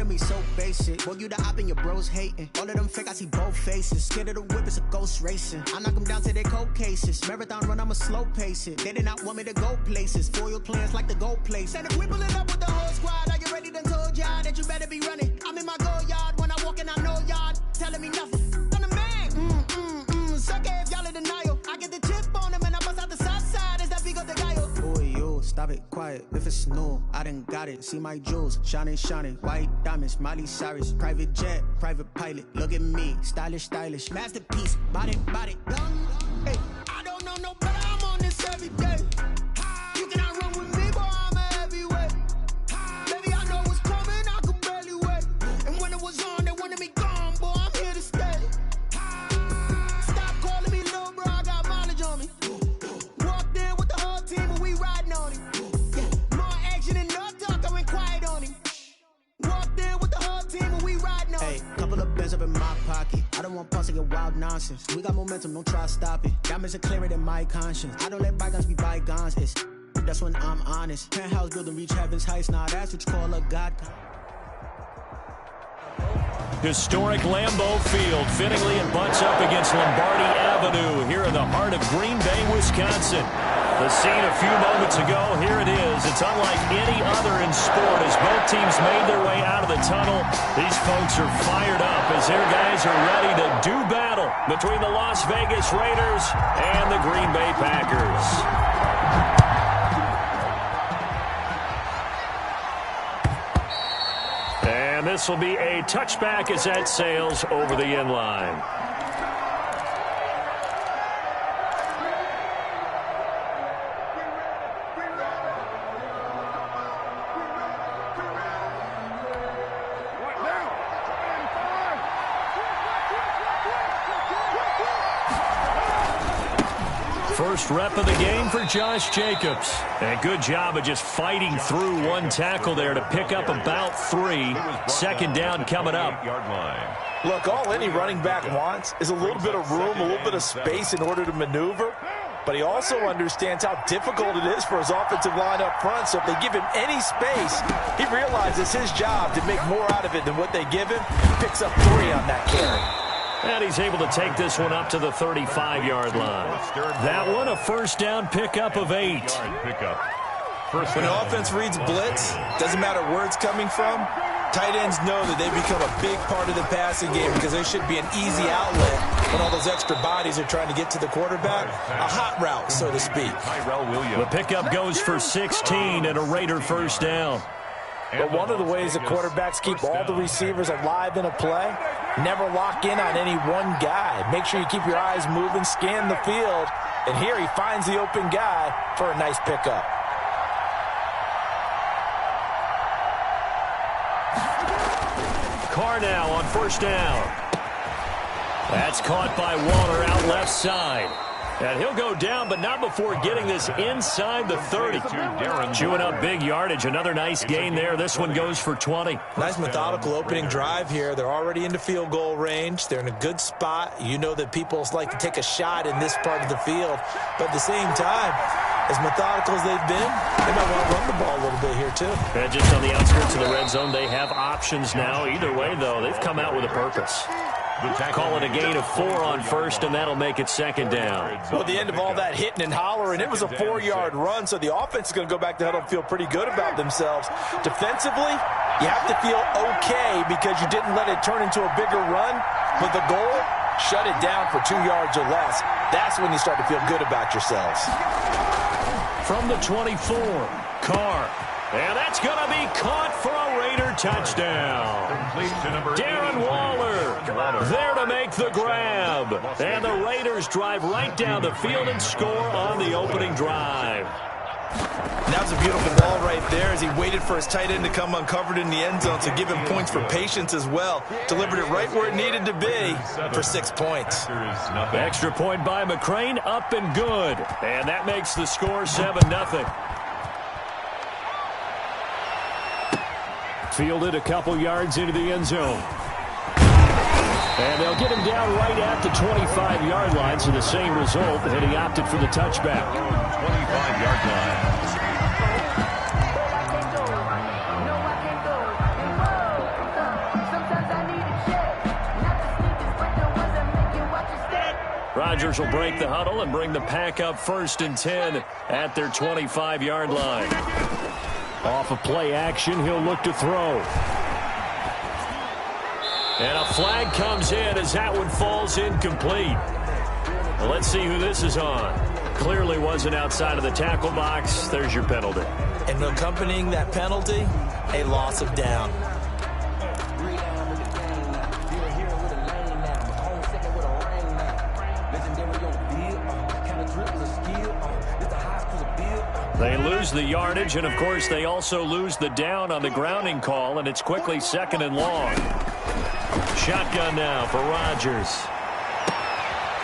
me so basic. Boy, you the op and your bros hating. All of them fake, I see both faces. Scared of the whip, it's a ghost racing. I knock them down to their cold cases. Marathon run, I'ma slow pace it. They did not want me to go places. Foil plans like the gold place. And if we pulling up with the whole squad, are you ready? Done told y'all that you better be running. I'm in my go yard when I walk in, I know y'all telling me nothing. I'm the man. Suck it if y'all in denial. I get the chip on them and I bust out the south side. Is that big of the guy? Boy, yo, stop it, quiet. If it's new, I done got it. See my jewels, shining, white diamonds, Miley Cyrus, private jet, private pilot. Look at me, stylish, masterpiece, body, young. Hey, I don't know no better. I'm on this every day. You cannot run with me, boy. I'm a heavyweight. Baby, I know what's coming. I could barely wait. And when it was on, they wanted me gone, boy. I'm here to stay. Stop calling me little bro. I got mileage on me. Walked in with the whole team, and we riding on him. More action and no talk. I went quiet on him. Walked in with the whole team and we riding on. Hey, couple of bands up in my pocket. I don't want pulse to get wild nonsense. We got momentum, don't try to stop it. Diamonds are clearer than my conscience. I don't let bygones be bygones. That's when I'm honest. Penthouse building reach heaven's heights. Nah, that's what you call a god. Historic Lambeau Field, fittingly it butts up against Lombardi Avenue here in the heart of Green Bay, Wisconsin. The scene a few moments ago, here it is. It's unlike any other in sport as both teams made their way out of the tunnel. These folks are fired up as their guys are ready to do battle between the Las Vegas Raiders and the Green Bay Packers. And this will be a touchback as that sails over the end line. First rep of the game for Josh Jacobs. And a good job of just fighting through one tackle there to pick up about 3. Second down coming up. Look, all any running back wants is a little bit of room, a little bit of space in order to maneuver. But he also understands how difficult it is for his offensive line up front. So if they give him any space, he realizes his job to make more out of it than what they give him. He picks up 3 on that carry. And he's able to take this one up to the 35-yard line. That one a first down pickup of 8. When the offense reads blitz, doesn't matter where it's coming from, tight ends know that they become a big part of the passing game because there should be an easy outlet when all those extra bodies are trying to get to the quarterback. A hot route, so to speak. The pickup goes for 16 and a Raider first down. But one of the ways the quarterbacks keep all the receivers alive in a play, never lock in on any one guy. Make sure you keep your eyes moving, scan the field, and here he finds the open guy for a nice pickup. Carr now on first down. That's caught by Waller out left side. And he'll go down, but not before getting this inside the 30. Chewing up big yardage. Another nice gain there. This one goes for 20. Nice methodical opening drive here. They're already into field goal range. They're in a good spot. You know that people like to take a shot in this part of the field. But at the same time, as methodical as they've been, they might want to run the ball a little bit here too. And just on the outskirts of the red zone, they have options now. Either way, though, they've come out with a purpose. Call it a gain of 4 on first, and that'll make it second down. Well, at the end of all that hitting and hollering, it was a 4-yard run, so the offense is going to go back to huddle and feel pretty good about themselves. Defensively, you have to feel okay because you didn't let it turn into a bigger run, but the goal, shut it down for 2 yards or less. That's when you start to feel good about yourselves. From the 24, Carr. And that's going to be caught for a Raider touchdown. Darren Waller there to make the grab. And the Raiders drive right down the field and score on the opening drive. And that was a beautiful ball right there as he waited for his tight end to come uncovered in the end zone, so give him points for patience as well. Delivered it right where it needed to be for 6 points. Extra point by McCrane, up and good. And that makes the score 7-0. Fielded a couple yards into the end zone. And they'll get him down right at the 25-yard line, so the same result, and he opted for the touchback. 25-yard line. Rodgers will break the huddle and bring the pack up 1st and 10 at their 25-yard line. Off of play action, he'll look to throw. And a flag comes in as that one falls incomplete. Well, let's see who this is on. Clearly wasn't outside of the tackle box. There's your penalty. And accompanying that penalty, a loss of down. They lose the yardage, and of course they also lose the down on the grounding call, and it's quickly 2nd and long. Shotgun now for Rodgers.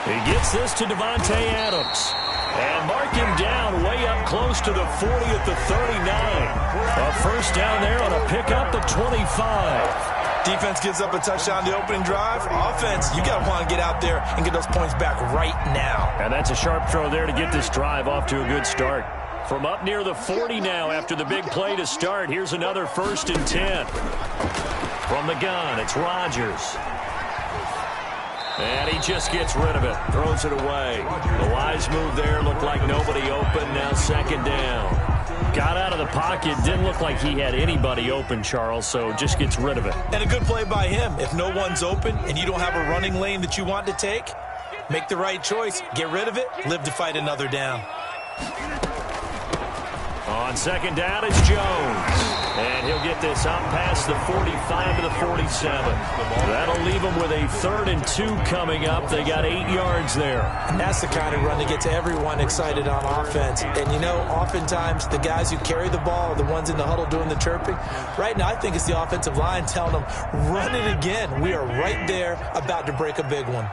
He gets this to Devontae Adams. And mark him down way up close to the 40 at the 39. A first down there on a pickup at 25. Defense gives up a touchdown the opening drive. Offense, you got to want to get out there and get those points back right now. And that's a sharp throw there to get this drive off to a good start. From up near the 40 now after the big play to start, here's another 1st and 10. From the gun, it's Rodgers. And he just gets rid of it, throws it away. The wise move there, looked like nobody open, now 2nd down. Got out of the pocket, didn't look like he had anybody open, Charles, so just gets rid of it. And a good play by him. If no one's open and you don't have a running lane that you want to take, make the right choice, get rid of it, live to fight another down. On 2nd down, it's Jones. And he'll get this out past the 45 to the 47. That'll leave them with a 3rd and 2 coming up. They got 8 yards there. And that's the kind of run that gets everyone excited on offense. And, you know, oftentimes the guys who carry the ball are the ones in the huddle doing the chirping. Right now, I think it's the offensive line telling them, run it again. We are right there about to break a big one.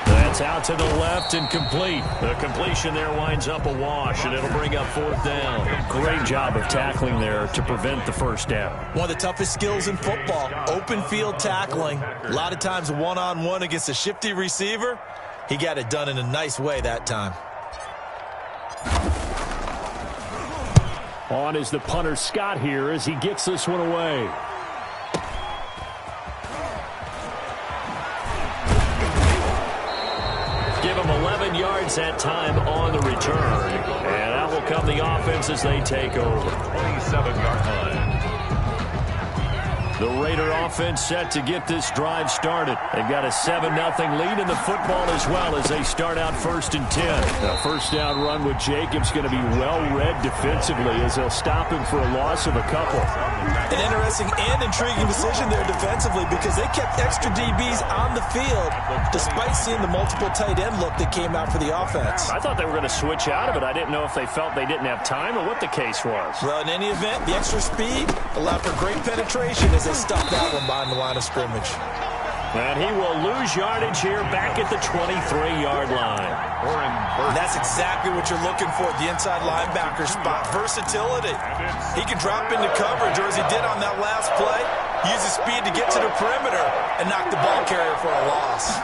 That's out to the left and complete. The completion there winds up a wash, and it'll bring up 4th down. Great job of tackling there to prevent the first down. One of the toughest skills in football, open field tackling. A lot of times one-on-one against a shifty receiver. He got it done in a nice way that time. On is the punter Scott here as he gets this one away. Give him 11 yards that time on the return. And out will come the offense as they take over. 27-yard line. The Raider offense set to get this drive started. They've got a 7-0 lead in the football as well as they start out 1st and 10. The first down run with Jacobs going to be well-read defensively as they'll stop him for a loss of a couple. An interesting and intriguing decision there defensively because they kept extra DBs on the field despite seeing the multiple tight end look that came out for the offense. I thought they were going to switch out of it. I didn't know if they felt they didn't have time or what the case was. Well, in any event, the extra speed allowed for great penetration as they stuffed that one behind the line of scrimmage. And he will lose yardage here back at the 23-yard line. That's exactly what you're looking for, the inside linebacker spot. Versatility. He can drop into coverage, or as he did on that last play, use his speed to get to the perimeter and knock the ball carrier for a loss.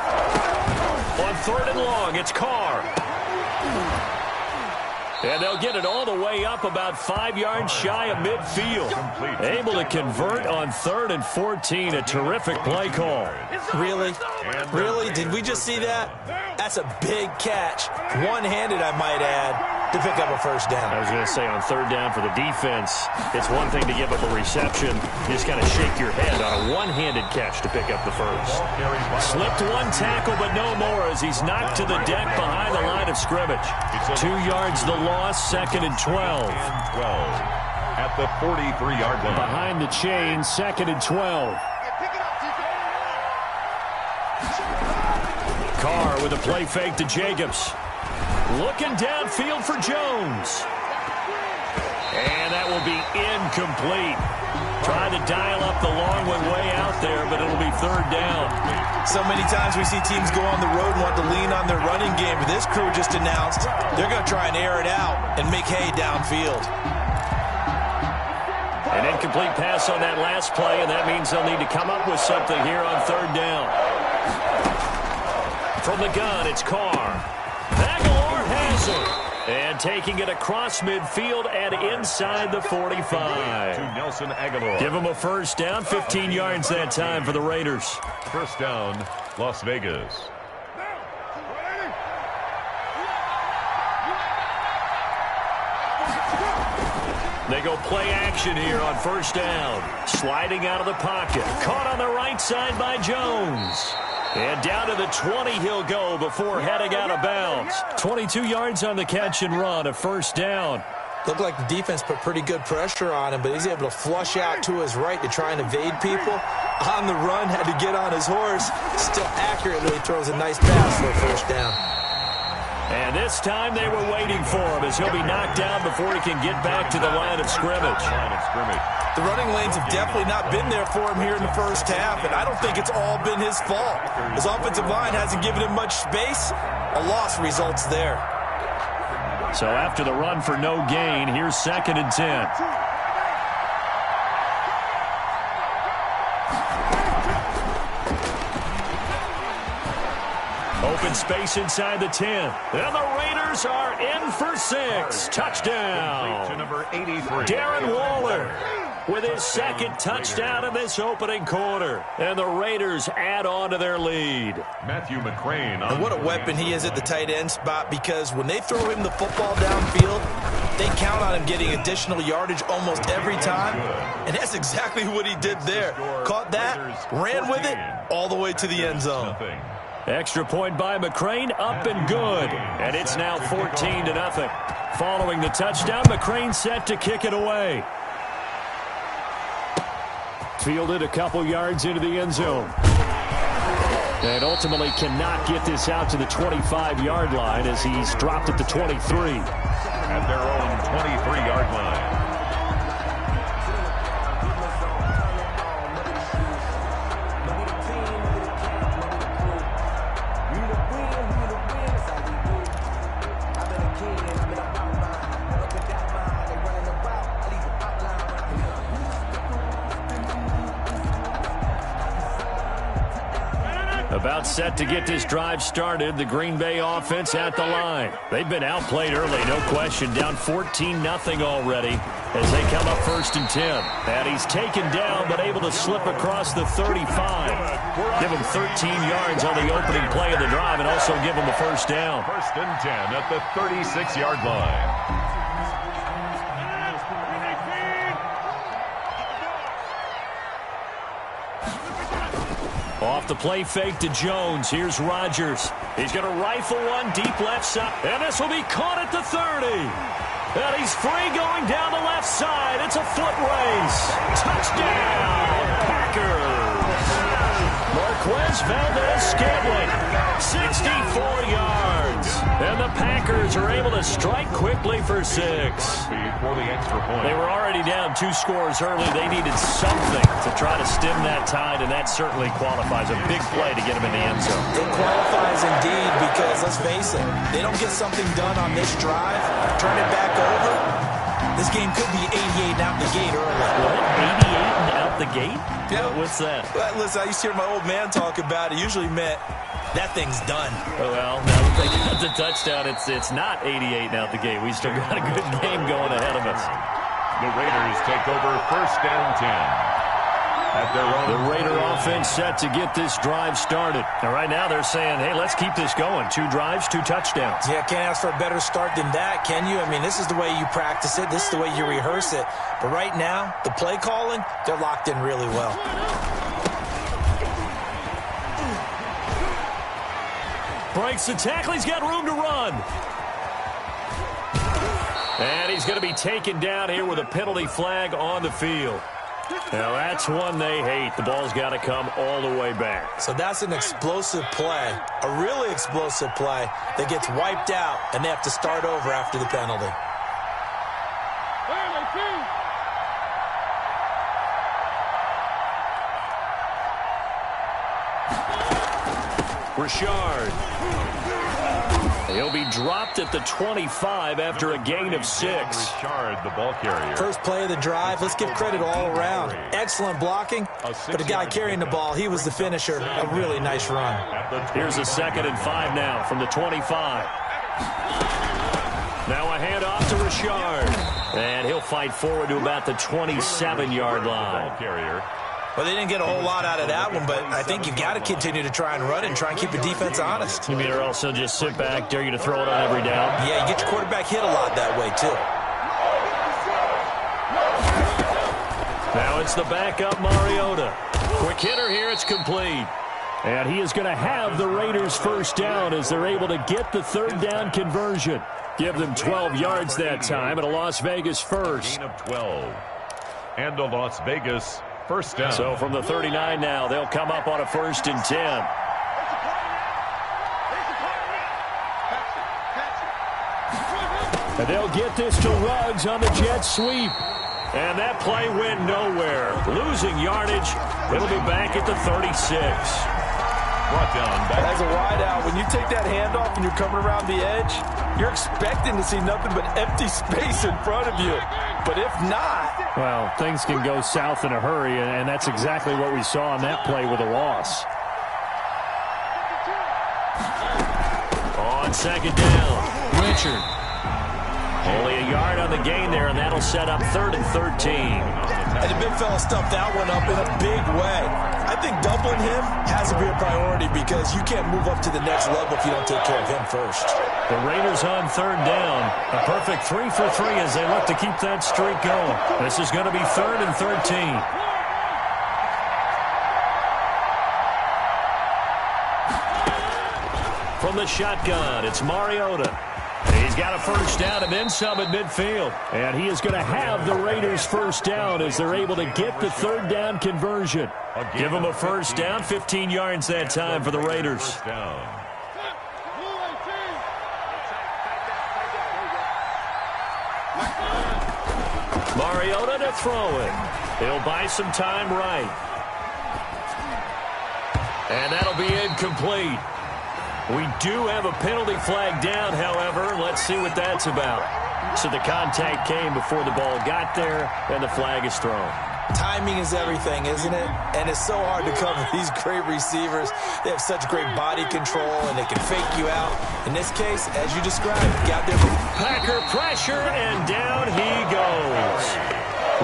On 3rd and long, it's Carr. And they'll get it all the way up about 5 yards shy of midfield. Able to convert on 3rd and 14. A terrific play call. Really? Really? Did we just see that? That's a big catch. One-handed, I might add, to pick up a first down. I was going to say on 3rd down for the defense, it's one thing to give up a reception. You just kind of shake your head on a one-handed catch to pick up the first. Slipped one tackle, but no more as he's knocked to the deck behind the line of scrimmage. 2 yards the loss, 2nd and 12. At the 43-yard line. Behind the chain, 2nd and 12. Carr with a play fake to Jacobs. Looking downfield for Jones. And that will be incomplete. Tried to dial up the long one way out there, but it'll be 3rd down. So many times we see teams go on the road and want to lean on their running game, but this crew just announced they're going to try and air it out and make hay downfield. An incomplete pass on that last play, and that means they'll need to come up with something here on 3rd down. From the gun, it's Carr. Aguilar has it. And taking it across midfield and inside the 45. To Nelson Aguilar. Give him a first down, 15 yards that time for the Raiders. First down, Las Vegas. They go play action here on first down. Sliding out of the pocket. Caught on the right side by Jones. And down to the 20 he'll go before heading out of bounds. 22 yards on the catch and run, a first down. Looked like the defense put pretty good pressure on him, but he's able to flush out to his right to try and evade people. On the run, had to get on his horse. Still accurately throws a nice pass for a first down. And this time they were waiting for him as he'll be knocked down before he can get back to the line of scrimmage. The running lanes have definitely not been there for him here in the first half, and I don't think it's all been his fault. His offensive line hasn't given him much space. A loss results there. So after the run for no gain, here's 2nd and 10. Open space inside the 10. And the Raiders are in for 6. Touchdown. To number 83. Darren Waller with his 2nd touchdown in this opening quarter. And the Raiders add on to their lead. Matthew McCrane. And what a weapon he is at the tight end spot, because when they throw him the football downfield, they count on him getting additional yardage almost every time. And that's exactly what he did there. Caught that, ran with it, all the way to the end zone. Extra point by McCrane, up and good. And it's now 14-0. Following the touchdown, McCrane set to kick it away. Fielded a couple yards into the end zone. And ultimately cannot get this out to the 25-yard line as he's dropped at the 23. At their own 23-yard line. About set to get this drive started. The Green Bay offense at the line. They've been outplayed early, no question. Down 14-0 already as they come up 1st and 10. And he's taken down but able to slip across the 35. Give him 13 yards on the opening play of the drive and also give him a first down. 1st and 10 at the 36-yard line. Off the play fake to Jones. Here's Rodgers. He's going to rifle one deep left side. And this will be caught at the 30. And he's free going down the left side. It's a foot race. Touchdown, Packers. Marquez Valdez-Scantling, 64 yards. And the Packers are able to strike quickly for 6. For the extra point. They were already down 2 scores early. They needed something to try to stem that tide, and that certainly qualifies. A big play to get them in the end zone. It qualifies indeed, because let's face it, they don't get something done on this drive, turn it back over, this game could be 88 out the gate early. What? 88 and out the gate? Yeah. What's that? Well, listen, I used to hear my old man talk about it. Usually meant that thing's done. Well, now that they got the touchdown, it's not 88 and out the gate. We still got a good game going ahead of us. The Raiders take over 1st and 10. At their own. The Raider offense set to get this drive started. And right now they're saying, hey, let's keep this going. 2 drives, 2 touchdowns. Yeah, can't ask for a better start than that, can you? I mean, this is the way you practice it. This is the way you rehearse it. But right now, the play calling, they're locked in really well. Breaks the tackle. He's got room to run. And he's going to be taken down here with a penalty flag on the field. Now, that's one they hate. The ball's got to come all the way back. So that's an explosive play, a really explosive play that gets wiped out, and they have to start over after the penalty. Richard. He'll be dropped at the 25 after a gain of 6. Richard, the ball carrier. First play of the drive. Let's give credit all around. Excellent blocking, but the guy carrying the ball, he was the finisher. A really nice run. Here's a 2nd and 5 now from the 25. Now a handoff to Richard. And he'll fight forward to about the 27-yard line. Well, they didn't get a whole lot out of that one, but I think you've got to continue to try and run it and try and keep the defense honest. You mean or else they'll just sit back, dare you to throw it on every down? Yeah, you get your quarterback hit a lot that way, too. Now it's the backup Mariota. Quick hitter here, it's complete. And he is going to have the Raiders first down as they're able to get the third down conversion. Give them 12 yards that time and a Las Vegas first. Gain of 12. And a Las Vegas first down. So from the 39 now, they'll come up on a 1st and 10. And they'll get this to Ruggs on the jet sweep. And that play went nowhere. Losing yardage. It'll be back at the 36. Brought down back. As a wide out, when you take that handoff and you're coming around the edge, you're expecting to see nothing but empty space in front of you. But if not... Well, things can go south in a hurry, and that's exactly what we saw on that play with a loss. On 2nd down, Richard. Only a yard on the gain there, and that'll set up 3rd and 13. And the big fella stuffed that one up in a big way. I think doubling him has to be a priority because you can't move up to the next level if you don't take care of him first. The Raiders on 3rd down. A perfect 3 for 3 as they look to keep that streak going. This is going to be 3rd and 13. From the shotgun, it's Mariota. He's got a first down and then some at midfield. And he is going to have the Raiders first down as they're able to get the third down conversion. Give them a first down, 15 yards that time for the Raiders. Mariota to throw it. He'll buy some time right. And that'll be incomplete. We do have a penalty flag down, however. Let's see what that's about. So the contact came before the ball got there, and the flag is thrown. Timing is everything, isn't it? And it's so hard to cover these great receivers. They have such great body control, and they can fake you out. In this case, as you described, got there. Packer pressure, and down he goes.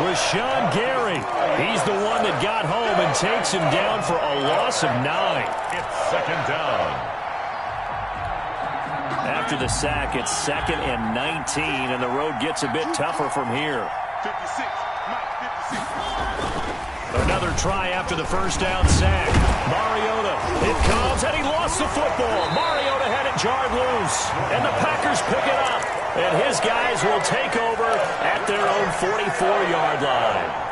Rashawn Gary. He's the one that got home and takes him down for a loss of 9. It's 2nd down. After the sack, it's 2nd and 19, and the road gets a bit tougher from here. 56. Another try after the first down sack. Mariota, it comes, and he lost the football. Mariota had it jarred loose, and the Packers pick it up. And his guys will take over at their own 44-yard line.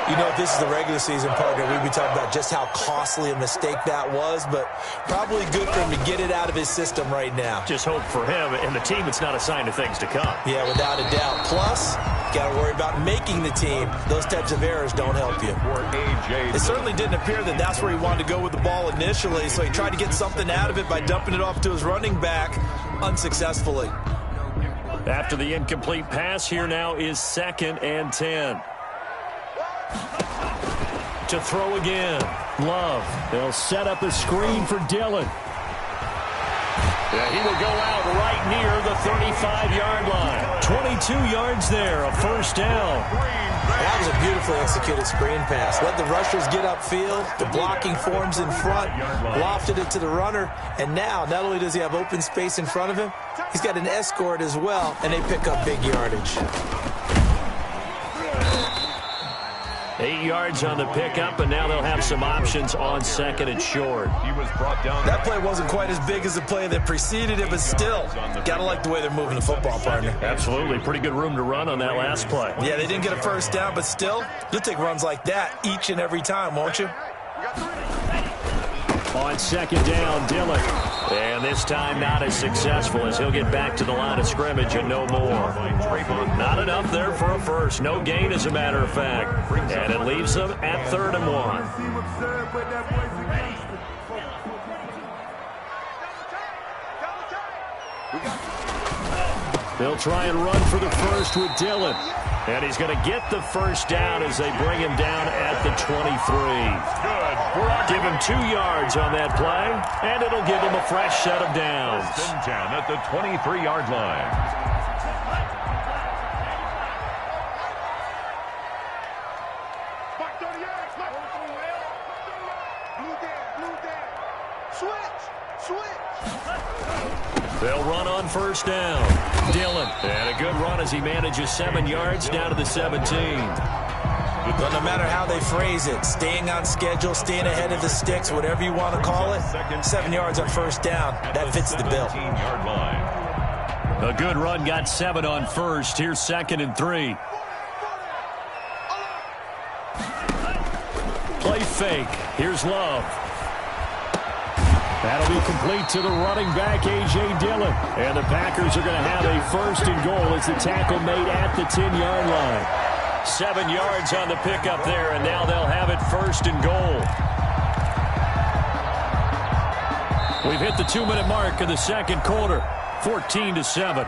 You know, if this is the regular season, partner, we'd be talking about just how costly a mistake that was, but probably good for him to get it out of his system right now. Just hope for him and the team it's not a sign of things to come. Yeah, without a doubt. Plus, got to worry about making the team. Those types of errors don't help you. It certainly didn't appear that that's where he wanted to go with the ball initially, so he tried to get something out of it by dumping it off to his running back unsuccessfully. After the incomplete pass, here now is 2nd and 10. To throw again. Love. They'll set up a screen for Dillon. Yeah, he will go out right near the 35-yard line. 22 yards there, a first down. That was a beautifully executed screen pass. Let the rushers get upfield. The blocking forms in front. Lofted it to the runner. And now, not only does he have open space in front of him, he's got an escort as well, and they pick up big yardage. 8 yards on the pickup, and now they'll have some options on 2nd and short. He was brought down. That play wasn't quite as big as the play that preceded it, but still, got to like the way they're moving the football, partner. Absolutely. Pretty good room to run on that last play. Yeah, they didn't get a first down, but still, you'll take runs like that each and every time, won't you? On 2nd down, Dillon. And this time not as successful as he'll get back to the line of scrimmage and no more. Not enough there for a first. No gain, as a matter of fact. And it leaves them at 3rd and 1. They'll try and run for the first with Dillon. And he's going to get the first down as they bring him down at the 23. Good. Give him 2 yards on that play, and it'll give him a fresh set of downs. First and 10 at the 23-yard line. They'll run on first down. Dillon, and a good run as he manages 7 yards down to the 17. But no matter how they phrase it, staying on schedule, staying ahead of the sticks, whatever you want to call it, 7 yards on first down, that fits the bill. A good run got 7 on first. Here's 2nd and 3. Play fake. Here's Love. That'll be complete to the running back, A.J. Dillon. And the Packers are going to have a first and goal as the tackle made at the 10-yard line. 7 yards on the pickup there, and now they'll have it first and goal. We've hit the 2-minute mark of the second quarter, 14-7.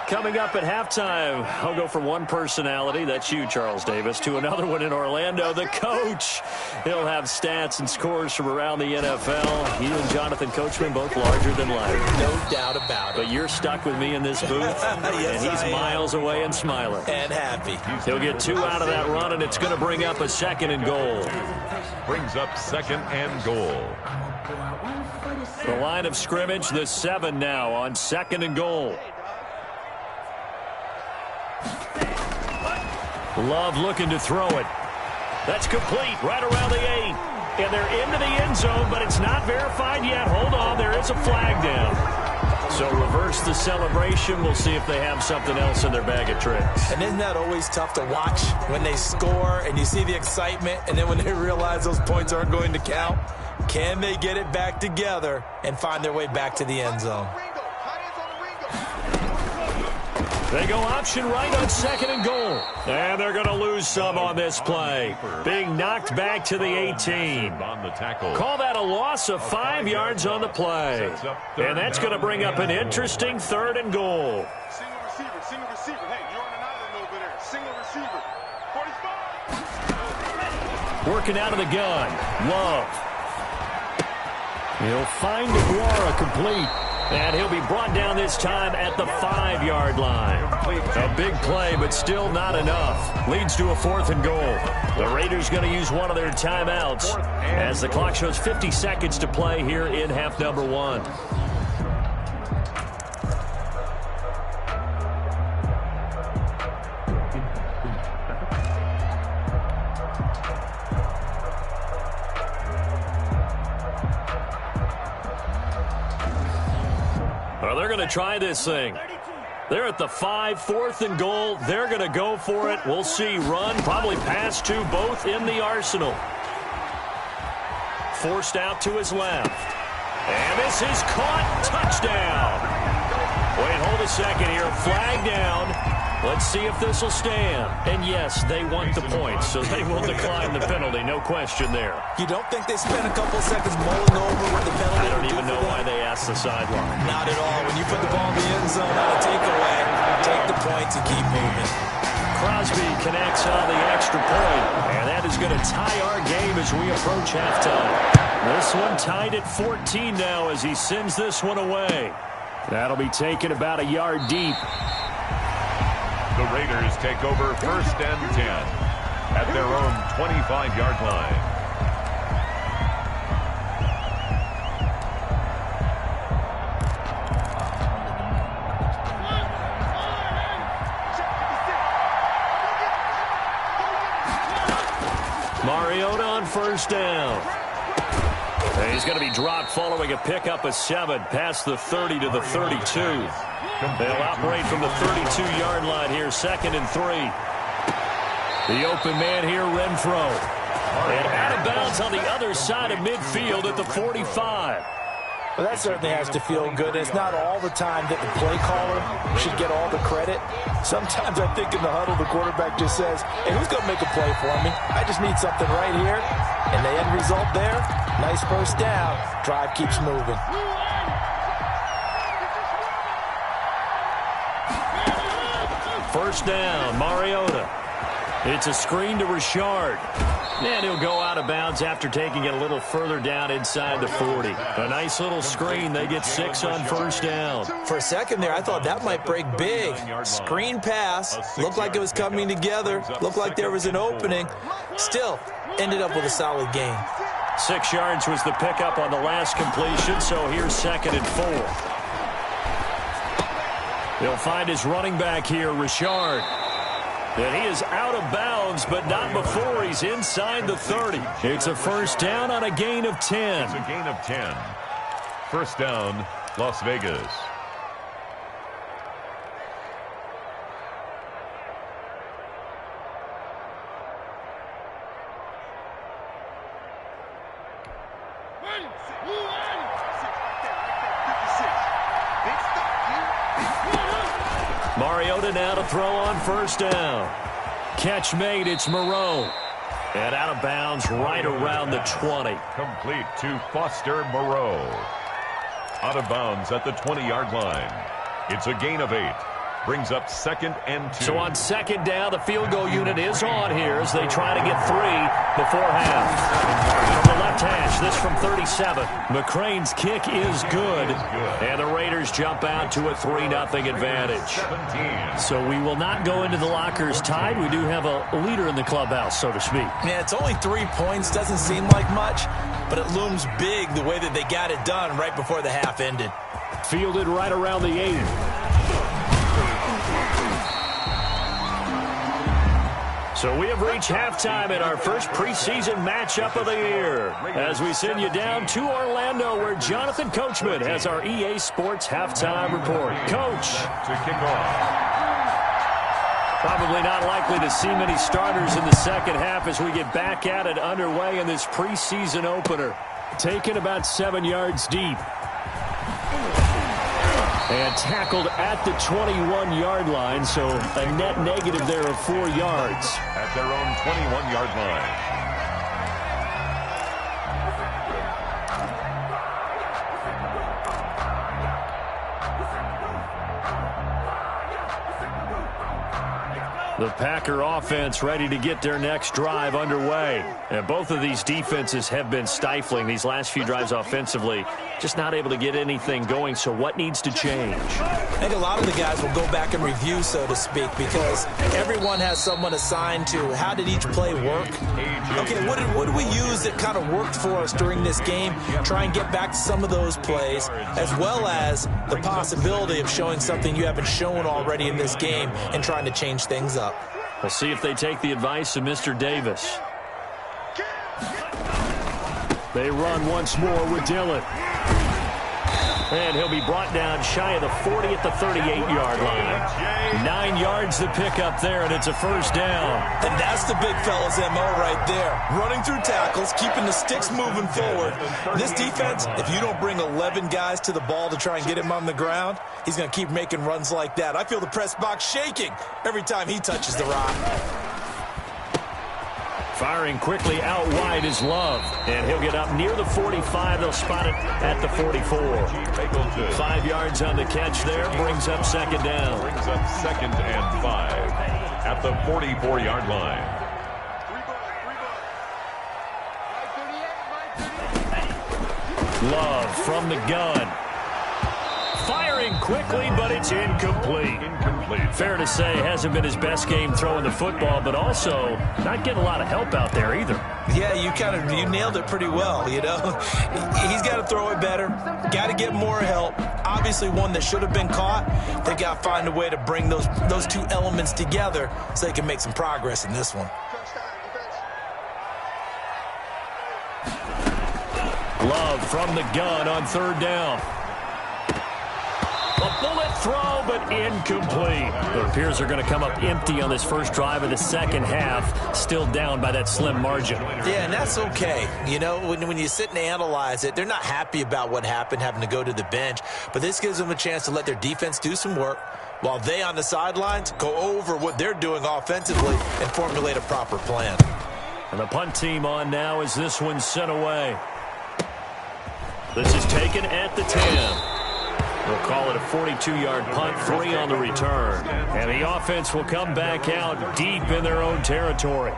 Coming up at halftime, I'll go from one personality, that's you, Charles Davis, to another one in Orlando, the coach. He'll have stats and scores from around the NFL. He and Jonathan Coachman both larger than life. No doubt about it. But you're stuck with me in this booth, yes, and he's miles away and smiling. And happy. He'll get 2 out of that run, and it's going to bring up a 2nd and goal. Brings up 2nd and goal. The line of scrimmage, the 7 now on 2nd and goal. Love looking to throw it. That's complete right around the 8. And they're into the end zone, but it's not verified yet. Hold on, there is a flag down. So reverse the celebration. We'll see if they have something else in their bag of tricks. And isn't that always tough to watch when they score and you see the excitement, and then when they realize those points aren't going to count? Can they get it back together and find their way back to the end zone? They go option right on 2nd and goal. And they're going to lose some on this play. Being knocked back to the 18. Call that a loss of 5 yards on the play. And that's going to bring up an interesting 3rd and goal. Single receiver. Hey, you're on an island over there. Single receiver. 45. Working out of the gun. Love. He'll find Aguara complete. And he'll be brought down this time at the 5-yard line. A big play, but still not enough. Leads to a 4th and goal. The Raiders going to use one of their timeouts as the clock shows 50 seconds to play here in half number 1. Well, they're going to try this thing. They're at the 5, 4th and goal. They're going to go for it. We'll see. Run, probably pass to both in the arsenal. Forced out to his left. And this is caught. Touchdown. Wait, hold a second here. Flag down. Let's see if this will stand. And yes, they want the points, so they will decline the penalty. No question there. You don't think they spent a couple seconds mulling over what the penalty I don't even know why they asked the sideline. Not at all. When you put the ball in the end zone on a takeaway, take the points and keep moving. Crosby connects on the extra point, and that is going to tie our game as we approach halftime. This one tied at 14 now as he sends this one away. That'll be taken about a yard deep. The Raiders take over 1st and 10 at their own 25-yard line. Mariota on first down. And he's going to be dropped following a pickup of 7 past the 30 to the 32. They'll operate from the 32-yard line here, 2nd and 3. The open man here, Renfro. And out of bounds on the other side of midfield at the 45. Well, that certainly has to feel good. It's not all the time that the play caller should get all the credit. Sometimes I think in the huddle, the quarterback just says, hey, who's going to make a play for me? I just need something right here. And the end result there, nice first down. Drive keeps moving. First down, Mariota. It's a screen to Richard. And he'll go out of bounds after taking it a little further down inside the 40. A nice little screen. They get 6 on first down. For a second there, I thought that might break big. Screen pass. Looked like it was coming together. Looked like there was an opening. Still, ended up with a solid gain. 6 yards was the pickup on the last completion, so here's 2nd and 4. He'll find his running back here, Richard. And he is out of bounds, but not before he's inside the 30. It's a first down on a gain of 10. It's a gain of 10. First down, Las Vegas. Mariota now to throw on first down. Catch made, it's Moreau. And out of bounds right around the 20. Complete to Foster Moreau. Out of bounds at the 20-yard line. It's a gain of 8. Brings up 2nd and 2. So on 2nd down, the field goal unit is on here as they try to get 3 before half. From the left hash, this from 37. McCrane's kick is good. And the Raiders jump out to a 3-0 advantage. So we will not go into the lockers tied. We do have a leader in the clubhouse, so to speak. Yeah, it's only 3 points. Doesn't seem like much, but it looms big the way that they got it done right before the half ended. Fielded right around the 8. So we have reached halftime in our first preseason matchup of the year as we send you down to Orlando where Jonathan Coachman has our EA Sports halftime report. Coach. To kick off. Probably not likely to see many starters in the second half as we get back at it underway in this preseason opener. Taken about 7 yards deep. And tackled at the 21-yard line, so a net negative there of 4 yards. At their own 21-yard line. The Packer offense ready to get their next drive underway. And both of these defenses have been stifling these last few drives offensively. Just not able to get anything going, so what needs to change? I think a lot of the guys will go back and review, so to speak, because everyone has someone assigned to how did each play work. Okay, what did we use that kind of worked for us during this game? Try and get back to some of those plays, as well as the possibility of showing something you haven't shown already in this game and trying to change things up. We'll see if they take the advice of Mr. Davis. They run once more with Dillon. And he'll be brought down shy of the 40 at the 38-yard line. 9 yards to pick up there, and it's a first down. And that's the big fella's MO right there. Running through tackles, keeping the sticks moving forward. This defense, if you don't bring 11 guys to the ball to try and get him on the ground, he's going to keep making runs like that. I feel the press box shaking every time he touches the rock. Firing quickly out wide is Love. And he'll get up near the 45. They'll spot it at the 44. 5 yards on the catch there. Brings up second down. Brings up 2nd and 5 at the 44-yard line. Love from the gun. Firing quickly, but it's incomplete. Fair to say, hasn't been his best game throwing the football, but also not getting a lot of help out there either. Yeah, you nailed it pretty well, you know. He's got to throw it better. Got to get more help. Obviously one that should have been caught. They got to find a way to bring those two elements together so they can make some progress in this one. Love from the gun on third down. A bullet throw, but incomplete. It appears they're going to come up empty on this first drive of the second half, still down by that slim margin. Yeah, and that's okay. You know, when you sit and analyze it, they're not happy about what happened, having to go to the bench, but this gives them a chance to let their defense do some work while they on the sidelines go over what they're doing offensively and formulate a proper plan. And the punt team on now as this one's sent away. This is taken at the 10. We'll call it a 42-yard punt, 3 on the return. And the offense will come back out deep in their own territory.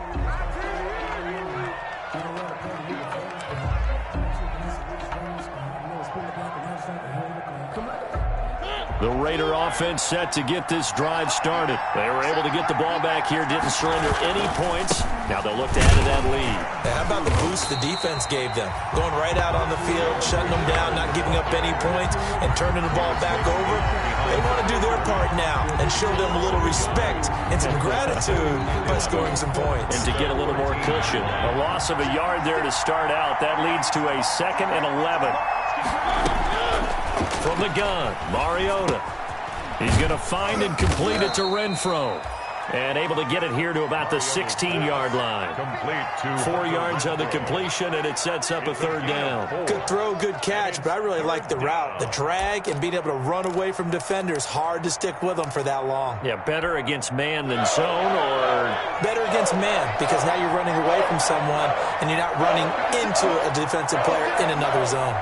The Raider offense set to get this drive started. They were able to get the ball back here, didn't surrender any points. Now they'll look to add to that lead. How about the boost the defense gave them? Going right out on the field, shutting them down, not giving up any points, and turning the ball back over. They want to do their part now and show them a little respect and some gratitude by scoring some points. And to get a little more cushion. A loss of a yard there to start out. That leads to a 2nd and 11. From the gun, Mariota. He's going to find and complete it to Renfro. And able to get it here to about the 16-yard line. Complete to 4 yards on the completion, and it sets up a 3rd down. Good throw, good catch, but I really like the route. The drag and being able to run away from defenders. Hard to stick with them for that long. Yeah, better against man than zone, or better against man, because now you're running away from someone and you're not running into a defensive player in another zone.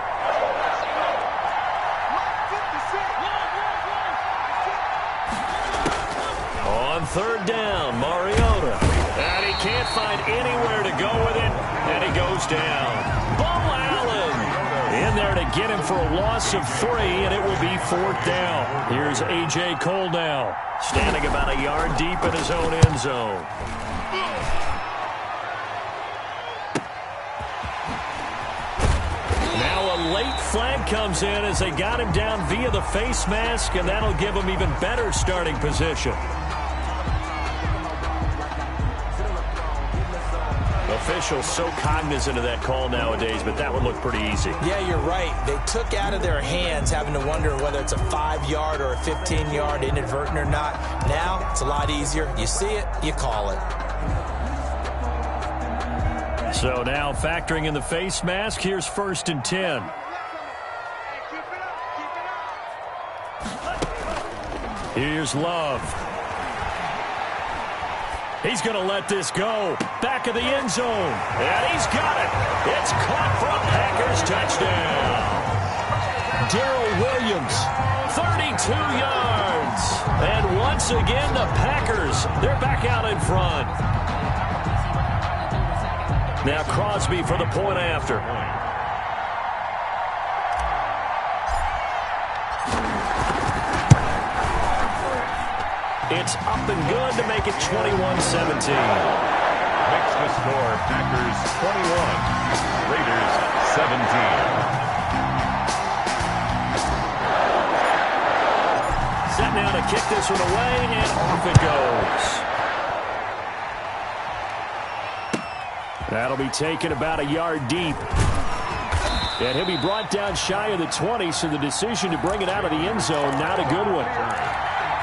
On 3rd down, Mariota. And he can't find anywhere to go with it, and he goes down. Bo Allen in there to get him for a loss of 3, and it will be 4th down. Here's A.J. Cole now, standing about a yard deep in his own end zone. Now a late flag comes in as they got him down via the face mask, and that'll give him even better starting position. Officials so cognizant of that call nowadays, but that would look pretty easy. Yeah, you're right. They took out of their hands having to wonder whether it's a 5-yard or a 15-yard inadvertent or not. Now it's a lot easier. You see it, you call it. So now factoring in the face mask, here's 1st and 10. Here's Love. He's going to let this go. Back of the end zone. And he's got it. It's caught for a Packers touchdown. Darrell Williams, 32 yards. And once again, the Packers, they're back out in front. Now Crosby for the point after. It's up and good to make it 21-17. Makes the score Packers 21, Raiders 17. Set now to kick this one away, and off it goes. That'll be taken about a yard deep. And he'll be brought down shy of the 20, so the decision to bring it out of the end zone, not a good one.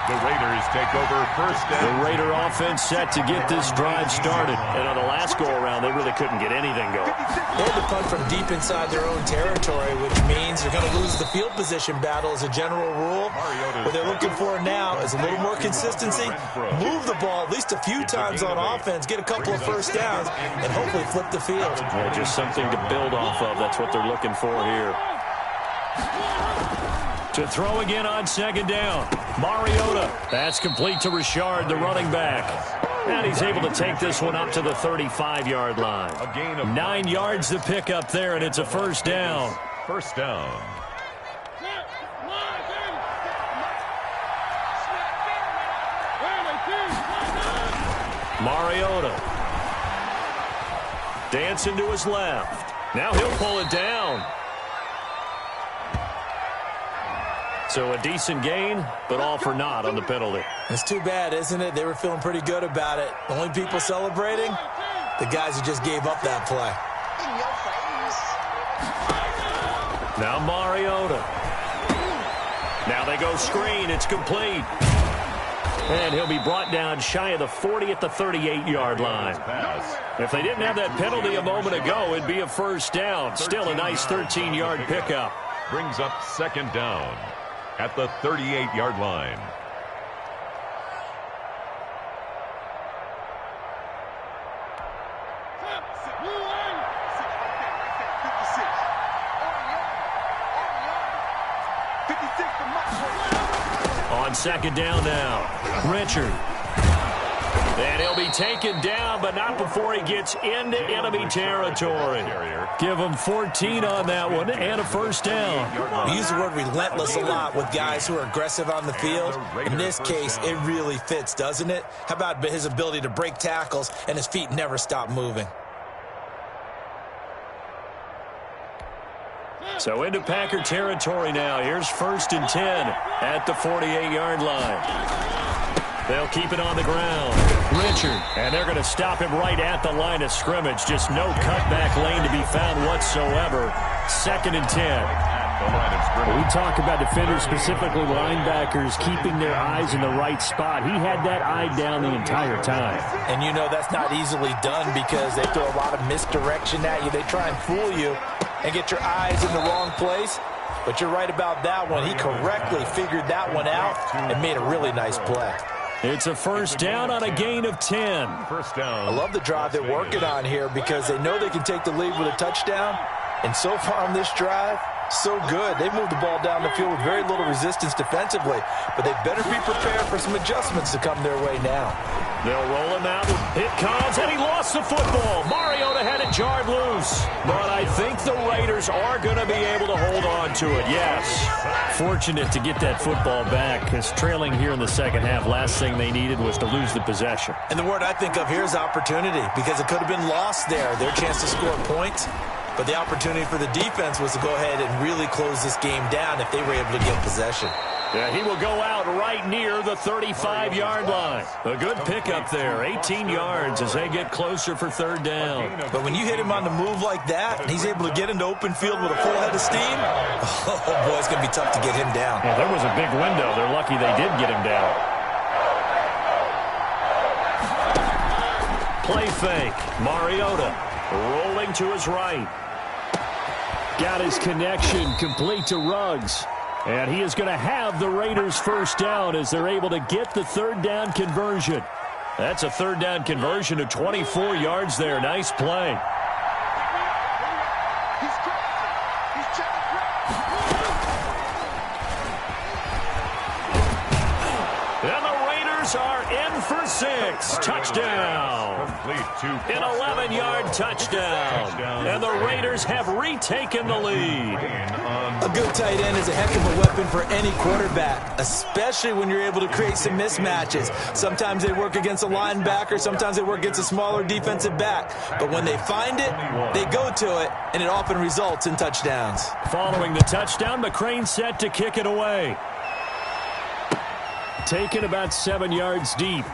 The Raiders take over 1st down. The Raider offense set to get this drive started. And on the last go-around, they really couldn't get anything going. They had to punt from deep inside their own territory, which means they're going to lose the field position battle as a general rule. What they're looking for now is a little more consistency, move the ball at least a few times on offense, get a couple of 1st downs, and hopefully flip the field. Yeah, just something to build off of. That's what they're looking for here. To throw again on 2nd down. Mariota. That's complete to Richard, the running back. And he's able to take this one up to the 35-yard line. A gain of 9 yards to pick up there, and it's a 1st down. 1st down. Mariota. Dancing to his left. Now he'll pull it down. So a decent gain, but all for naught on the penalty. It's too bad, isn't it? They were feeling pretty good about it. The only people celebrating, the guys who just gave up that play. Now Mariota. Now they go screen. It's complete. And he'll be brought down shy of the 40 at the 38-yard line. If they didn't have that penalty a moment ago, it'd be a 1st down. Still a nice 13-yard pickup. Brings up 2nd down at the 38-yard line. On second down now, Richard. And he'll be taken down, but not before he gets into enemy territory. Give him 14 on that one and a first down. We use the word relentless a lot with guys who are aggressive on the field. In this case, it really fits, doesn't it? How about his ability to break tackles and his feet never stop moving? So into Packer territory now. Here's 1st and 10 at the 48-yard line. They'll keep it on the ground. Richard. And they're going to stop him right at the line of scrimmage. Just no cutback lane to be found whatsoever. 2nd and 10. We talk about defenders, specifically linebackers, keeping their eyes in the right spot. He had that eye down the entire time. And you know that's not easily done because they throw a lot of misdirection at you. They try and fool you and get your eyes in the wrong place. But you're right about that one. He correctly figured that one out and made a really nice play. It's a first down on a gain of 10. First down. I love the drive they're working on here because they know they can take the lead with a touchdown. And so far on this drive, so good. They moved the ball down the field with very little resistance defensively. But they better be prepared for some adjustments to come their way now. They'll roll him out. It comes, and he lost the football. Mariota had it jarred loose. But I think the Raiders are going to be able to hold on to it, yes. Fortunate to get that football back, because trailing here in the second half, last thing they needed was to lose the possession. And the word I think of here is opportunity, because it could have been lost there, their chance to score points. But the opportunity for the defense was to go ahead and really close this game down if they were able to get possession. Yeah, he will go out right near the 35-yard line. A good pickup there, 18 yards as they get closer for 3rd down. But when you hit him on the move like that, and he's able to get into open field with a full head of steam, oh, boy, it's going to be tough to get him down. Yeah, there was a big window. They're lucky they did get him down. Play fake. Mariota rolling to his right. Got his connection complete to Ruggs. And he is going to have the Raiders first down as they're able to get the 3rd down conversion. That's a 3rd down conversion of 24 yards there. Nice play. And the Raiders are in for 6. Touchdown. An 11-yard touchdown. And the Raiders have retaken the lead. A good tight end is a heck of a weapon for any quarterback, especially when you're able to create some mismatches. Sometimes they work against a linebacker. Sometimes they work against a smaller defensive back. But when they find it, they go to it, and it often results in touchdowns. Following the touchdown, McCrane set to kick it away. Taken about 7 yards deep.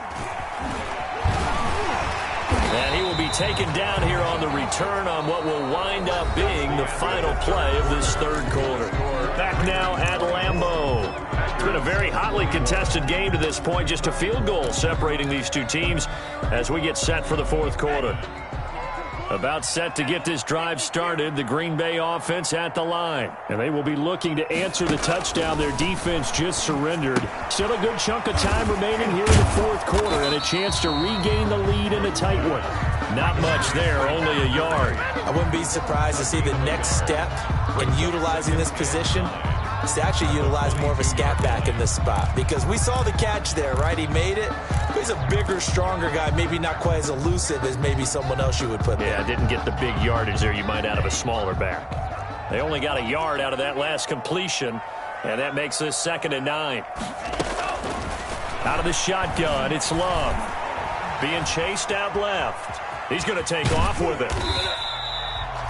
And he will be taken down here on the return on what will wind up being the final play of this 3rd quarter. Back now at Lambeau. It's been a very hotly contested game to this point. Just a field goal separating these two teams as we get set for the 4th quarter. About set to get this drive started, the Green Bay offense at the line. And they will be looking to answer the touchdown their defense just surrendered. Still a good chunk of time remaining here in the 4th quarter and a chance to regain the lead in a tight one. Not much there, only a yard. I wouldn't be surprised to see the next step in utilizing this position is to actually utilize more of a scat back in this spot. Because we saw the catch there, right? He made it. He's a bigger, stronger guy, maybe not quite as elusive as maybe someone else you would put there. Yeah, didn't get the big yardage there you might out of a smaller back. They only got a yard out of that last completion, and that makes this 2nd and 9. Out of the shotgun, it's Love. Being chased out left. He's going to take off with it.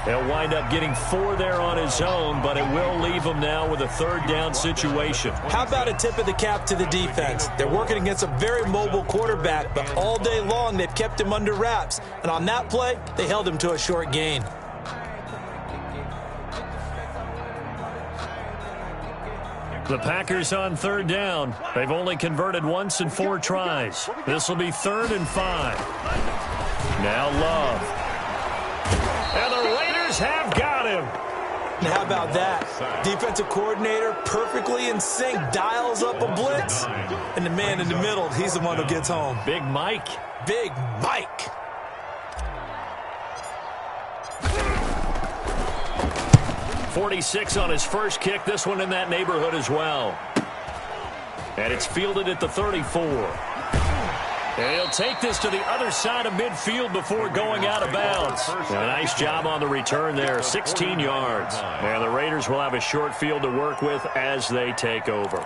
He'll wind up getting 4 there on his own, but it will leave him now with a 3rd down situation. How about a tip of the cap to the defense? They're working against a very mobile quarterback, but all day long they've kept him under wraps. And on that play, they held him to a short gain. The Packers on 3rd down. They've only converted once in 4 tries. This will be 3rd and 5. Now Love. And the Raiders have got him. And how about that? Defensive coordinator perfectly in sync, dials up a blitz. And the man in the middle, he's the one who gets home. Big Mike. Big Mike. .46 on his first kick. This one in that neighborhood as well. And it's fielded at the 34. And he'll take this to the other side of midfield before going out of bounds. A nice job on the return there, 16 yards. And the Raiders will have a short field to work with as they take over.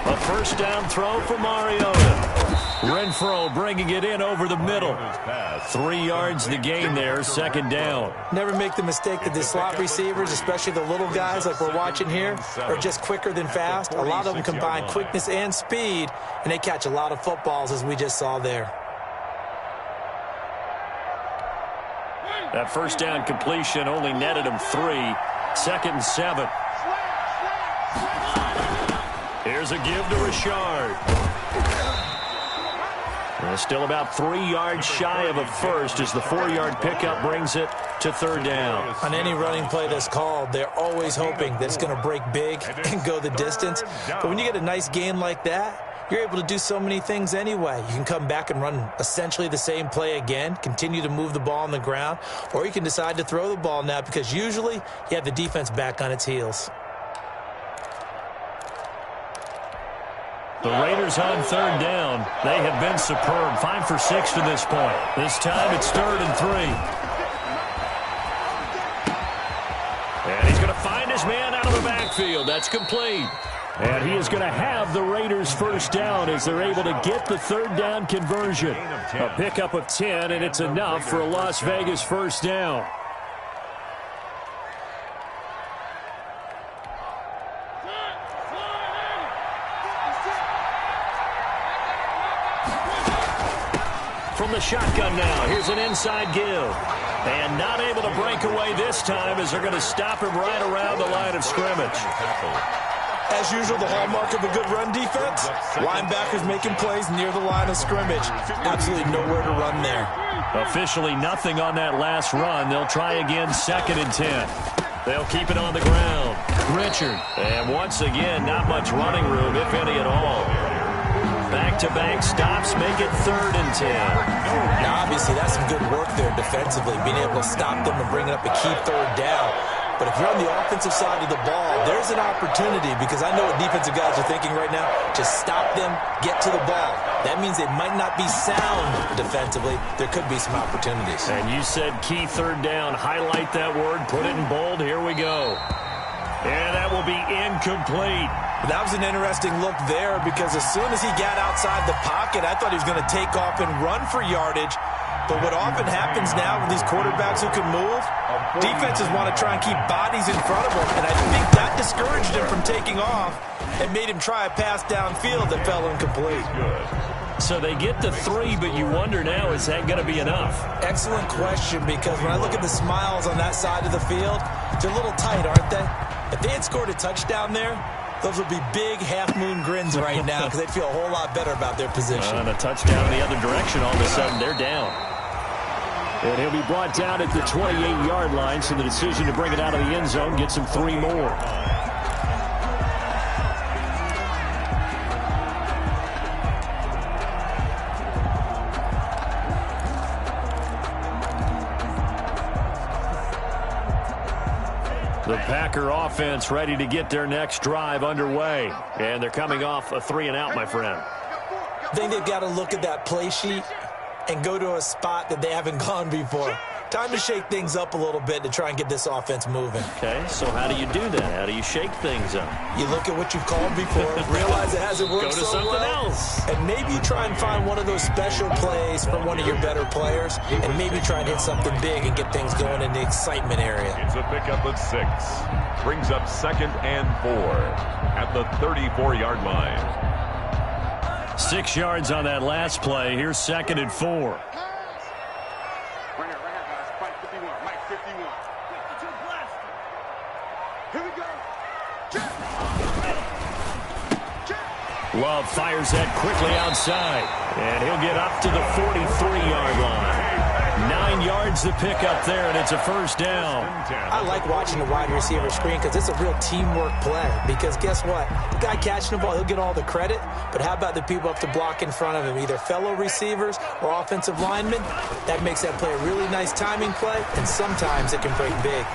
A first down throw for Mariota. Renfro bringing it in over the middle. 3 yards the gain there, second down. Never make the mistake that the slot receivers, especially the little guys like we're watching here, are just quicker than fast. A lot of them combine quickness and speed, and they catch a lot of footballs, as we just saw there. That first down completion only netted him 3. 2nd and 7. Here's a give to Richard. Still about 3 yards shy of a first as the 4-yard pickup brings it to third down. On any running play that's called, they're always hoping that it's going to break big and go the distance. But when you get a nice gain like that, you're able to do so many things anyway. You can come back and run essentially the same play again, continue to move the ball on the ground, or you can decide to throw the ball now because usually you have the defense back on its heels. The Raiders on third down. They have been superb. 5 for 6 to this point. This time it's 3rd and 3. And he's going to find his man out of the backfield. That's complete. And he is going to have the Raiders first down as they're able to get the third down conversion. A pickup of 10, and it's enough for a Las Vegas first down. From the shotgun now, here's an inside give. And not able to break away this time as they're going to stop him right around the line of scrimmage. As usual, the hallmark of a good run defense, linebackers making plays near the line of scrimmage. Absolutely nowhere to run there. Officially nothing on that last run. They'll try again, 2nd and 10. They'll keep it on the ground. Richard. And once again, not much running room, if any at all. Back-to-back stops make it 3rd and 10. Now, obviously, that's some good work there defensively, being able to stop them and bring up a key third down. But if you're on the offensive side of the ball, there's an opportunity because I know what defensive guys are thinking right now. Just stop them, get to the ball. That means they might not be sound defensively. There could be some opportunities. And you said key third down. Highlight that word. Put it in bold. Here we go. And that will be incomplete. That was an interesting look there because as soon as he got outside the pocket, I thought he was going to take off and run for yardage. But what often happens now with these quarterbacks who can move, defenses want to try and keep bodies in front of them. And I think that discouraged him from taking off and made him try a pass downfield that fell incomplete. So they get the 3, but you wonder now, is that going to be enough? Excellent question, because when I look at the smiles on that side of the field, they're a little tight, aren't they? If they had scored a touchdown there, those would be big half-moon grins right now because they'd feel a whole lot better about their position. And a touchdown in the other direction, all of a sudden they're down. And he'll be brought down at the 28-yard line, so the decision to bring it out of the end zone gets him 3 more. The Packer offense ready to get their next drive underway. And they're coming off a 3-and-out, my friend. I think they've got to look at that play sheet and go to a spot that they haven't gone before. Time to shake things up a little bit to try and get this offense moving. Okay, so how do you do that? How do you shake things up? You look at what you've called before, realize it hasn't worked so well. Go to something else. And maybe you try and find one of those special plays from one of your better players, and maybe try and hit something big and get things going in the excitement area. It's a pickup of 6. Brings up 2nd and 4 at the 34-yard line. 6 yards on that last play. Here's 2nd and 4. Love fires that quickly outside, and he'll get up to the 43-yard line. 9 yards records the pickup there, and it's a first down. I like watching the wide receiver screen because it's a real teamwork play. Because guess what? The guy catching the ball, he'll get all the credit. But how about the people up to block in front of him, either fellow receivers or offensive linemen? That makes that play a really nice timing play, and sometimes it can break big.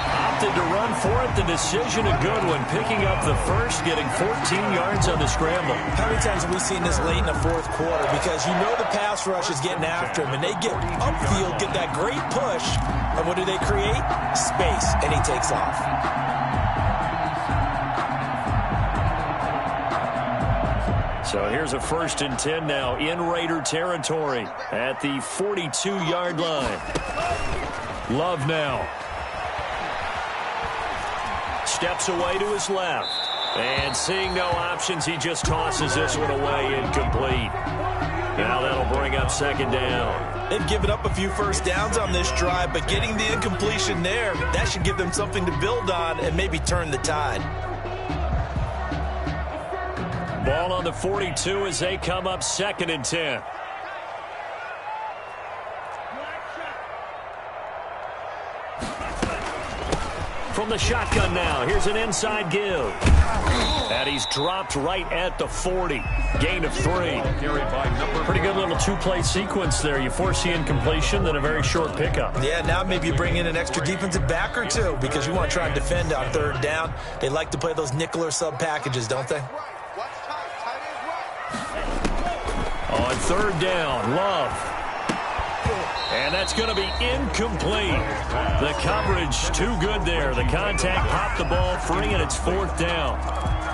Opted to run for it. The decision a good one. Picking up the first, getting 14 yards on the scramble. How many times have we seen this late in the fourth quarter? Because you know the pass rush is getting after him, and they get upfield, get that great push, and what do they create? Space, and he takes off. So here's a 1st and 10 now in Raider territory at the 42-yard line. Love now. Steps away to his left. And seeing no options, he just tosses this one away, incomplete. Now that'll bring up 2nd down. They've given up a few first downs on this drive, but getting the incompletion there, that should give them something to build on and maybe turn the tide. Ball on the 42 as they come up 2nd and 10. From the shotgun now, here's an inside give. And he's dropped right at the 40. Gain of 3. Pretty good little two-play sequence there. You force the incompletion, then a very short pickup. Yeah, now maybe you bring in an extra defensive back or two because you want to try and defend on 3rd down. They like to play those nickel or sub packages, don't they? On 3rd down, Love. And that's going to be incomplete. The coverage too good there. The contact popped the ball free, and it's 4th down.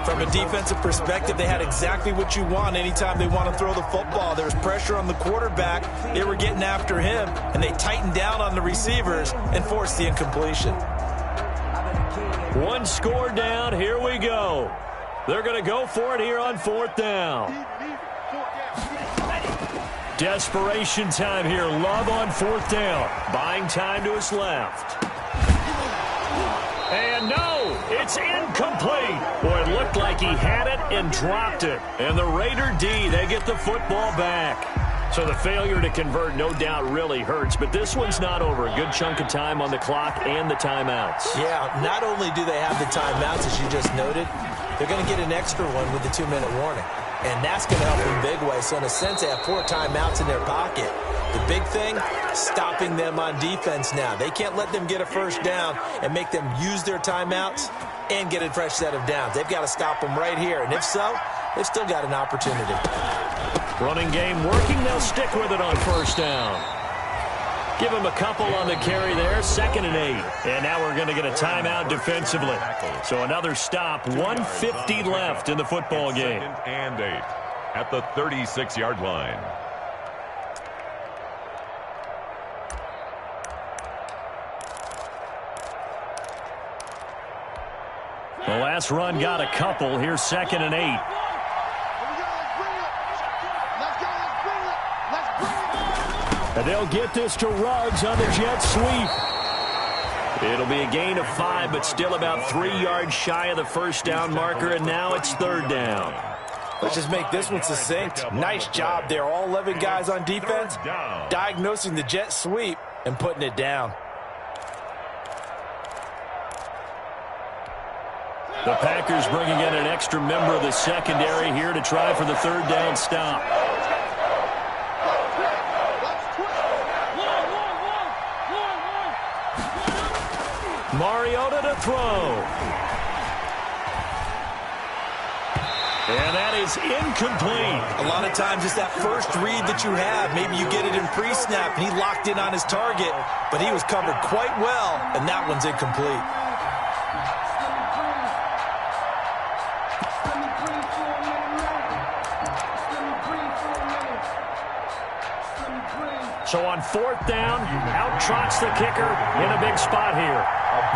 From a defensive perspective, they had exactly what you want anytime they want to throw the football. There's pressure on the quarterback. They were getting after him, and they tightened down on the receivers and forced the incompletion. 1 score down. Here we go. They're going to go for it here on 4th down. Desperation time here. Love on 4th down. Buying time to his left. And no, it's incomplete. Boy, it looked like he had it and dropped it. And the Raider D, they get the football back. So the failure to convert no doubt really hurts, but this one's not over. A good chunk of time on the clock and the timeouts. Yeah, not only do they have the timeouts, as you just noted, they're going to get an extra one with the 2-minute warning. And that's going to help them big way. So in a sense, they have 4 timeouts in their pocket. The big thing, stopping them on defense now. They can't let them get a first down and make them use their timeouts and get a fresh set of downs. They've got to stop them right here. And if so, they've still got an opportunity. Running game working. They'll stick with it on 1st down. Give him a couple on the carry there. 2nd and 8. And now we're going to get a timeout defensively. So another stop. 1:50 left in the football game. 2nd and 8 at the 36-yard line. The last run got a couple. Here's 2nd and 8. And they'll get this to Ruggs on the jet sweep. It'll be a gain of 5, but still about 3 yards shy of the first down marker, and now it's 3rd down. Let's just make this one succinct. Nice job there. All 11 guys on defense diagnosing the jet sweep and putting it down. The Packers bringing in an extra member of the secondary here to try for the 3rd down stop. Mariota to throw. And that is incomplete. A lot of times it's that first read that you have. Maybe you get it in pre-snap, and he locked in on his target, but he was covered quite well, and that one's incomplete. So on 4th down, out trots the kicker in a big spot here.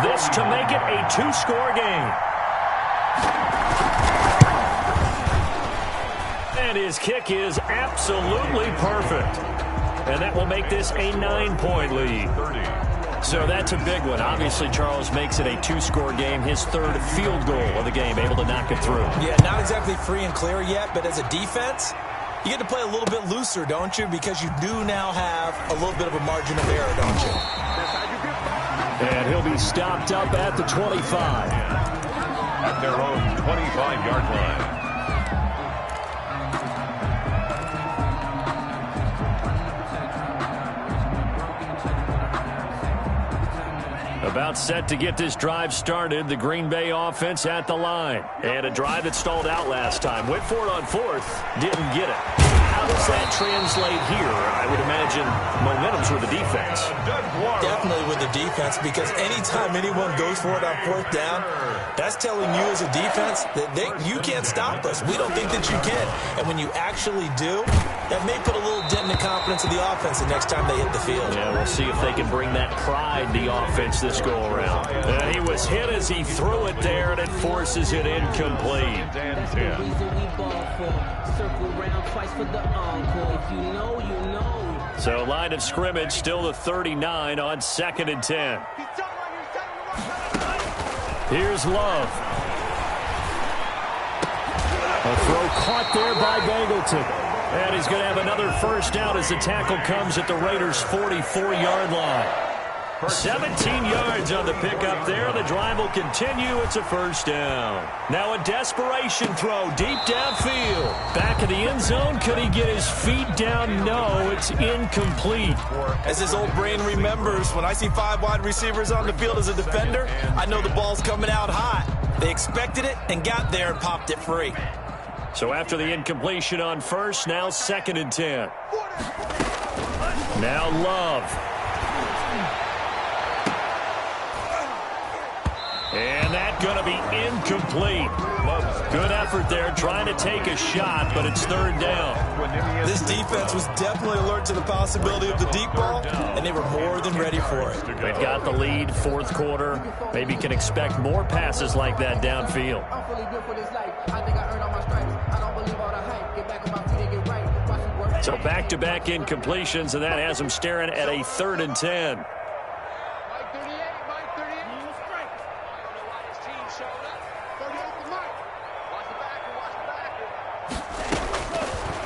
This to make it a 2-score game. And his kick is absolutely perfect. And that will make this a 9-point lead. So that's a big one. Obviously, Charles makes it a 2-score game. His 3rd field goal of the game, able to knock it through. Yeah, not exactly free and clear yet, but as a defense, You get to play a little bit looser, don't you? Because you do now have a little bit of a margin of error, don't you? And he'll be stopped up at the 25. At their own 25-yard line. About set to get this drive started. The Green Bay offense at the line. And a drive that stalled out last time. Went for it on fourth. Didn't get it. How does that translate here? I would imagine momentum's with the defense. Definitely with the defense, because anytime anyone goes for it on fourth down, that's telling you as a defense that you can't stop us. We don't think that you can. And when you actually do, that may put a little dent in the confidence of the offense the next time they hit the field. Yeah, we'll see if they can bring that pride to the offense this go-around. He was hit as he threw it there, and it forces it incomplete. That's the reason we ball for. Circle around twice for the encore. If you know, you know. So line of scrimmage still the 39 on 2nd and 10. Here's Love. A throw caught there by Bangleton. And he's going to have another first down as the tackle comes at the Raiders' 44-yard line. 17 yards on the pickup there. The drive will continue. It's a first down. Now a desperation throw deep downfield. Back of the end zone. Could he get his feet down? No, it's incomplete. As his old brain remembers, when I see 5 wide receivers on the field as a defender, I know the ball's coming out hot. They expected it and got there and popped it free. So after the incompletion on first, now 2nd and 10. Now Love. And that's going to be incomplete. Good effort there, trying to take a shot, but it's 3rd down. This defense was definitely alert to the possibility of the deep ball, and they were more than ready for it. They've got the lead, 4th quarter. Maybe can expect more passes like that downfield. So back-to-back incompletions, and that has them staring at a 3rd and 10.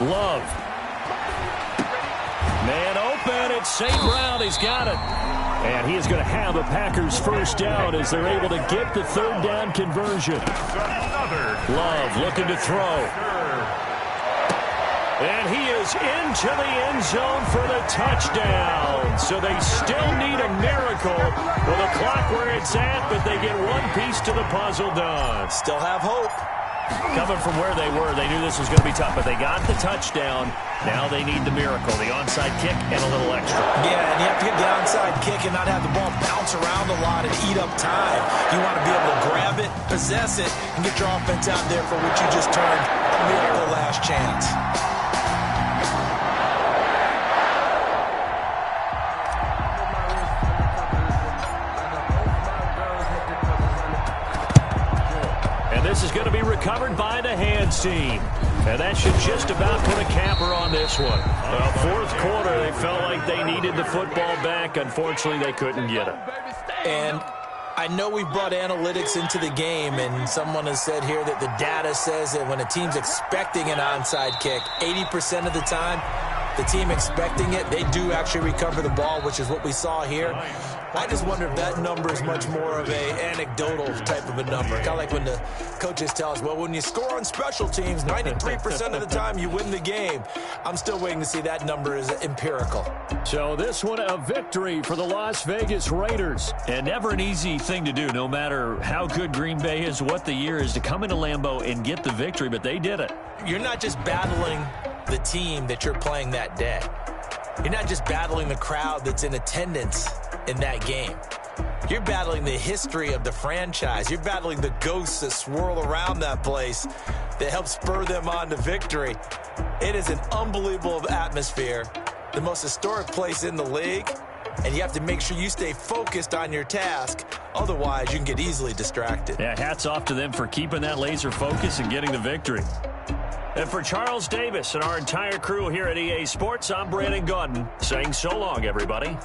Love. Man open. It's St. Brown. He's got it. And he is going to have a Packers first down as they're able to get the 3rd down conversion. Love looking to throw. And he is into the end zone for the touchdown. So they still need a miracle with the clock where it's at, but they get one piece to the puzzle done. Still have hope. Coming from where they were, they knew this was going to be tough, but they got the touchdown. Now they need the miracle, the onside kick and a little extra. Yeah, and you have to get the onside kick and not have the ball bounce around a lot and eat up time. You want to be able to grab it, possess it, and get your offense out there for which you just turned a miracle last chance. This is going to be recovered by the hands team. And that should just about put a capper on this one. Well, 4th quarter, they felt like they needed the football back. Unfortunately, they couldn't get it. And I know we brought analytics into the game, and someone has said here that the data says that when a team's expecting an onside kick, 80% of the time, the team expecting it, they do actually recover the ball, which is what we saw here. I just wonder if that number is much more of a anecdotal type of a number. Kind of like when the coaches tell us, well, when you score on special teams, 93% of the time you win the game. I'm still waiting to see that number is empirical. So this one, a victory for the Las Vegas Raiders. And never an easy thing to do, no matter how good Green Bay is, what the year is, to come into Lambeau and get the victory, but they did it. You're not just battling the team that you're playing that day. You're not just battling the crowd that's in attendance in that game. You're battling the history of the franchise. You're battling the ghosts that swirl around that place that help spur them on to victory. It is an unbelievable atmosphere, the most historic place in the league, and you have to make sure you stay focused on your task. Otherwise, you can get easily distracted. Yeah, hats off to them for keeping that laser focus and getting the victory. And for Charles Davis and our entire crew here at EA Sports, I'm Brandon Gaudin saying so long, everybody.